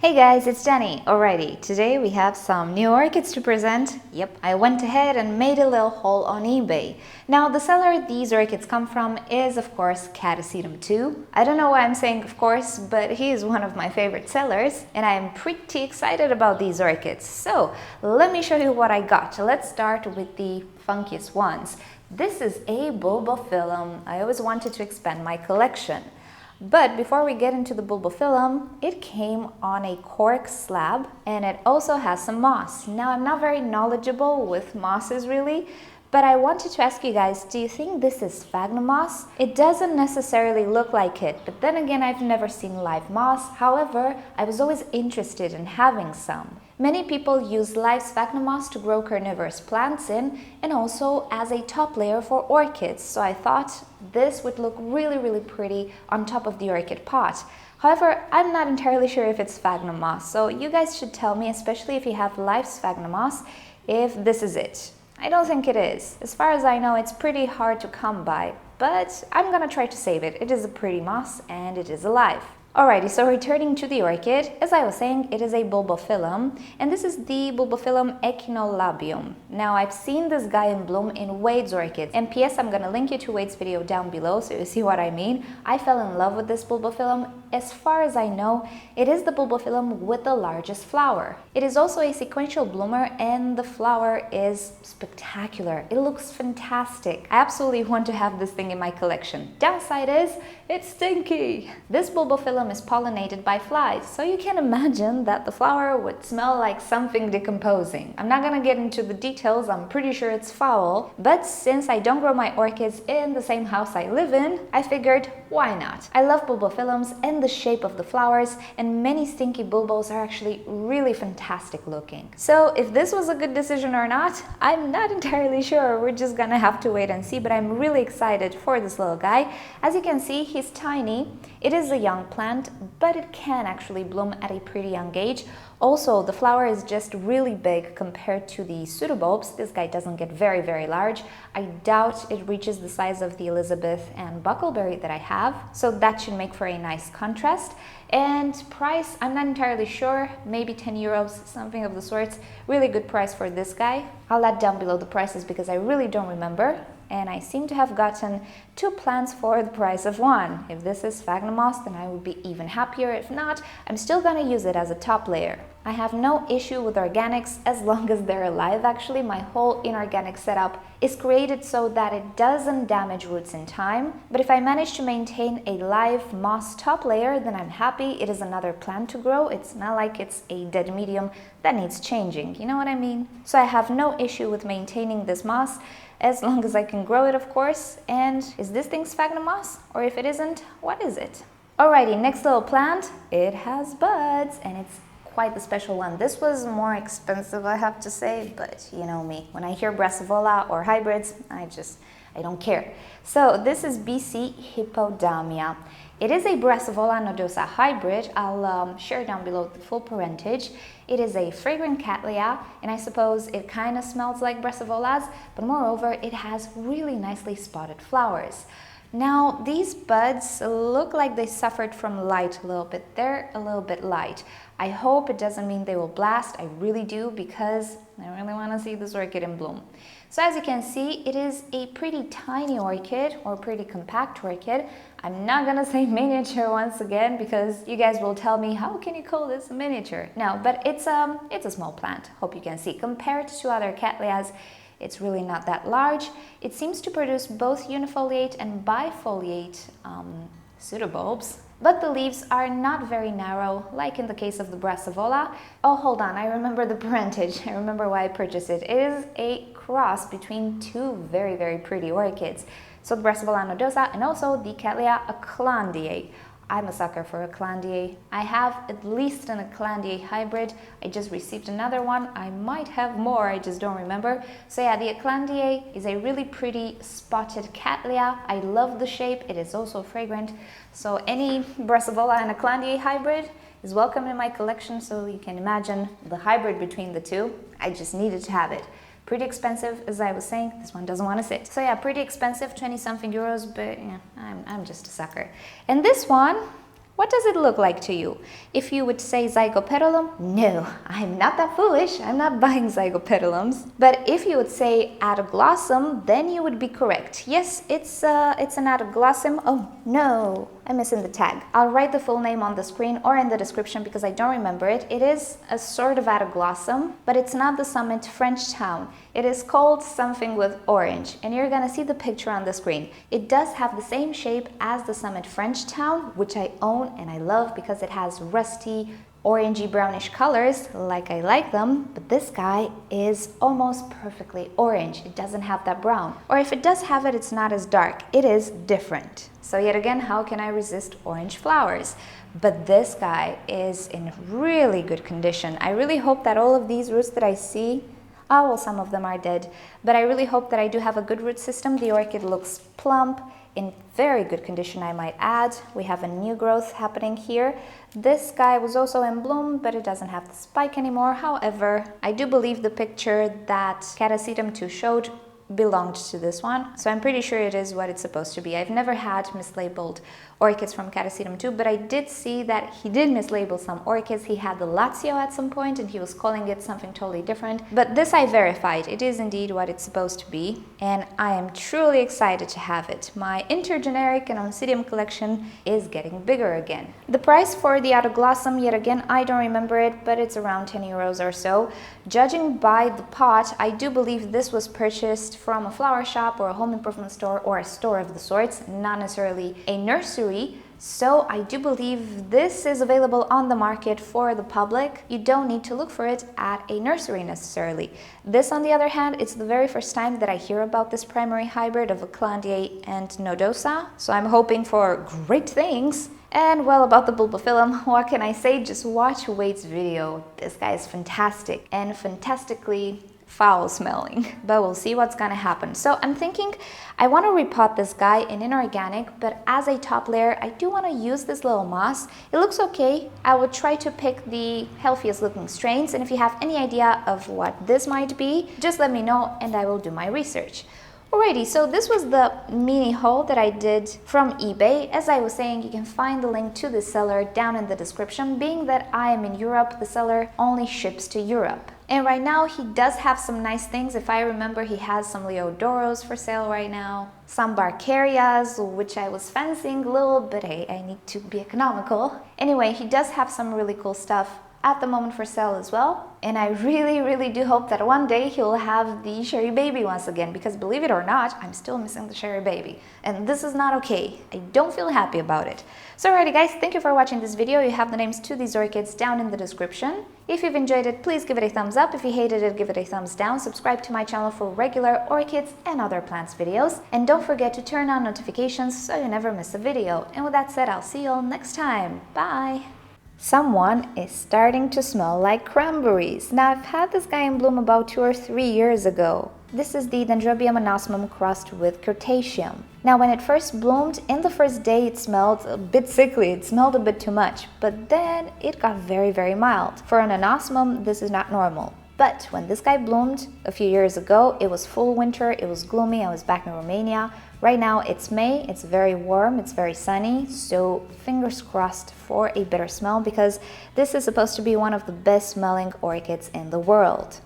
Hey guys, it's Jenny. Alrighty, today we have some new orchids to present. Yep, I went ahead and made a little haul on eBay. Now, the seller these orchids come from is, of course, Cattleya II. I don't know why I'm saying of course, but he is one of my favorite sellers, and I am pretty excited about these orchids. So, let me show you what I got. Let's start with the funkiest ones. This is a bulbophyllum. I always wanted to expand my collection. But before we get into the bulbophyllum, it came on a cork slab and it also has some moss. Now, I'm not very knowledgeable with mosses really, but I wanted to ask you guys, do you think this is sphagnum moss? It doesn't necessarily look like it, but then again, I've never seen live moss. However, I was always interested in having some. Many people use live sphagnum moss to grow carnivorous plants in and also as a top layer for orchids, so I thought this would look really pretty on top of the orchid pot. However, I'm not entirely sure if it's sphagnum moss, so you guys should tell me, especially if you have live sphagnum moss, if this is it. I don't think it is. As far as I know, it's pretty hard to come by, but I'm gonna try to save it. It is a pretty moss and it is alive. Alrighty, so returning to the orchid, as I was saying, it is a bulbophyllum, and this is the bulbophyllum echinolabium. Now, I've seen this guy in bloom in Wade's orchids, and P.S. I'm gonna link you to Wade's video down below so you see what I mean. I fell in love with this bulbophyllum. As far as I know, it is the bulbophyllum with the largest flower. It is also a sequential bloomer, and the flower is spectacular. It looks fantastic. I absolutely want to have this thing in my collection. Downside is, it's stinky. This bulbophyllum is pollinated by flies, so you can imagine that the flower would smell like something decomposing. I'm not gonna get into the details, I'm pretty sure it's foul, but since I don't grow my orchids in the same house I live in, I figured, why not? I love bulbophyllums and the shape of the flowers, and many stinky bulbos are actually really fantastic looking. So if this was a good decision or not, I'm not entirely sure. We're just gonna have to wait and see, but I'm really excited for this little guy. As you can see, he's tiny. It is a young plant, but it can actually bloom at a pretty young age. Also, the flower is just really big compared to the pseudobulbs. This guy doesn't get very large. I doubt it reaches the size of the Elizabeth and Buckleberry that I have, so that should make for a nice contrast. And price, I'm not entirely sure, maybe 10 euros, something of the sorts. Really good price for this guy. I'll add down below the prices because I really don't remember. And I seem to have gotten 2 plants for the price of 1. If this is sphagnum moss, then I would be even happier. If not, I'm still gonna use it as a top layer. I have no issue with organics as long as they're alive. Actually, my whole inorganic setup is created so that it doesn't damage roots in time. But if I manage to maintain a live moss top layer, then I'm happy. It is another plant to grow. It's not like it's a dead medium that needs changing. You know what I mean? So I have no issue with maintaining this moss as long as I can grow it, of course. And is this thing sphagnum moss? Or if it isn't, what is it? Alrighty, next little plant. It has buds and it's quite the special one. This was more expensive, I have to say, but you know me. When I hear Brassavola or hybrids, I don't care. So this is BC Hippodamia. It is a Brassavola nodosa hybrid. I'll share down below the full parentage. It is a fragrant Cattleya, and I suppose it kind of smells like Brassavolas, but moreover, it has really nicely spotted flowers. Now, these buds look like they suffered from light a little bit. They're a little bit light. I hope it doesn't mean they will blast. I really do, because I really want to see this orchid in bloom. So as you can see, it is a pretty tiny orchid, or pretty compact orchid. I'm not gonna say miniature once again, because you guys will tell me, how can you call this a miniature? No, but it's a small plant. Hope you can see. Compared to other Cattleyas, it's really not that large. It seems to produce both unifoliate and bifoliate pseudobulbs, but the leaves are not very narrow, like in the case of the Brassavola. Oh, hold on, I remember the parentage. I remember why I purchased it. It is a cross between 2 very pretty orchids. So the Brassavola nodosa and also the Cattleya acclandiae. I'm a sucker for acclandiae. I have at least an acclandiae hybrid. I just received another one. I might have more, I just don't remember. So yeah, the acclandiae is a really pretty spotted Cattleya. I love the shape. It is also fragrant. So any Brassavola and acclandiae hybrid is welcome in my collection, so you can imagine the hybrid between the two. I just needed to have it. Pretty expensive, as I was saying. This one doesn't want to sit. So yeah, pretty expensive, 20 something euros, but yeah, I'm just a sucker. And this one, What does it look like to you? If you would say zygopetalum, no, I'm not that foolish. I'm not buying zygopetalums. But if you would say Adaglossum, then you would be correct. Yes, it's an Adaglossum. Oh no, I'm missing the tag. I'll write the full name on the screen or in the description because I don't remember it. It is a sort of Adaglossum, but it's not the summit Frenchtown. It is called something with orange, and you're gonna see the picture on the screen. It does have the same shape as the summit Frenchtown, which I own and I love because it has rusty, orangey brownish colors like I like them, but this guy is almost perfectly orange. It doesn't have that brown. Or if it does have it, it's not as dark. It is different. So yet again, how can I resist orange flowers? But this guy is in really good condition. I really hope that all of these roots that I see, oh, well, some of them are dead, but I really hope that I do have a good root system. The orchid looks plump, in very good condition, I might add. We have a new growth happening here. This guy was also in bloom, but it doesn't have the spike anymore. However, I do believe the picture that Cattleya 2 showed belonged to this one, so I'm pretty sure it is what it's supposed to be. I've never had mislabeled orchids from Cattleya 2, but I did see that he did mislabel some orchids. He had the Lazio at some point and he was calling it something totally different, but this I verified. It is indeed what it's supposed to be, and I am truly excited to have it. My intergeneric and Oncidium collection is getting bigger again. The price for the Adaglossum, yet again, I don't remember it, but it's around 10 euros or so. Judging by the pot, I do believe this was purchased from a flower shop or a home improvement store or a store of the sorts, not necessarily a nursery. So I do believe this is available on the market for the public. You don't need to look for it at a nursery necessarily. This, on the other hand, it's the very first time that I hear about this primary hybrid of acclandiae and nodosa, so I'm hoping for great things. And well, about the bulbophyllum, what can I say? Just watch Wade's video. This guy is fantastic and fantastically foul smelling, but we'll see what's gonna happen. So I'm thinking I want to repot this guy in inorganic, but as a top layer I do want to use this little moss. It looks okay. I would try to pick the healthiest looking strains, and if you have any idea of what this might be, just let me know and I will do my research. Alrighty, so this was the mini haul that I did from eBay. As I was saying, you can find the link to the seller down in the description. Being that I am in Europe, the seller only ships to Europe. And right now he does have some nice things. If I remember, he has some Leodoros for sale right now, some Barkarias, which I was fancying a little, but hey, I need to be economical. Anyway, he does have some really cool stuff at the moment for sale as well. And I really do hope that one day he'll have the cherry baby once again, because believe it or not, I'm still missing the cherry baby. And this is not okay. I don't feel happy about it. So alrighty guys, thank you for watching this video. You have the names to these orchids down in the description. If you've enjoyed it, please give it a thumbs up. If you hated it, give it a thumbs down. Subscribe to my channel for regular orchids and other plants videos. And don't forget to turn on notifications so you never miss a video. And with that said, I'll see you all next time. Bye! Someone is starting to smell like cranberries. Now, I've had this guy in bloom about 2 or 3 years ago. This is the Dendrobium anosmum crossed with Cretaceum. Now, when it first bloomed, in the first day it smelled a bit sickly, it smelled a bit too much, but then it got very mild. For an anosmum, this is not normal. But when this guy bloomed a few years ago, it was full winter, it was gloomy, I was back in Romania. Right now it's May, it's very warm, it's very sunny, so fingers crossed for a better smell, because this is supposed to be one of the best smelling orchids in the world.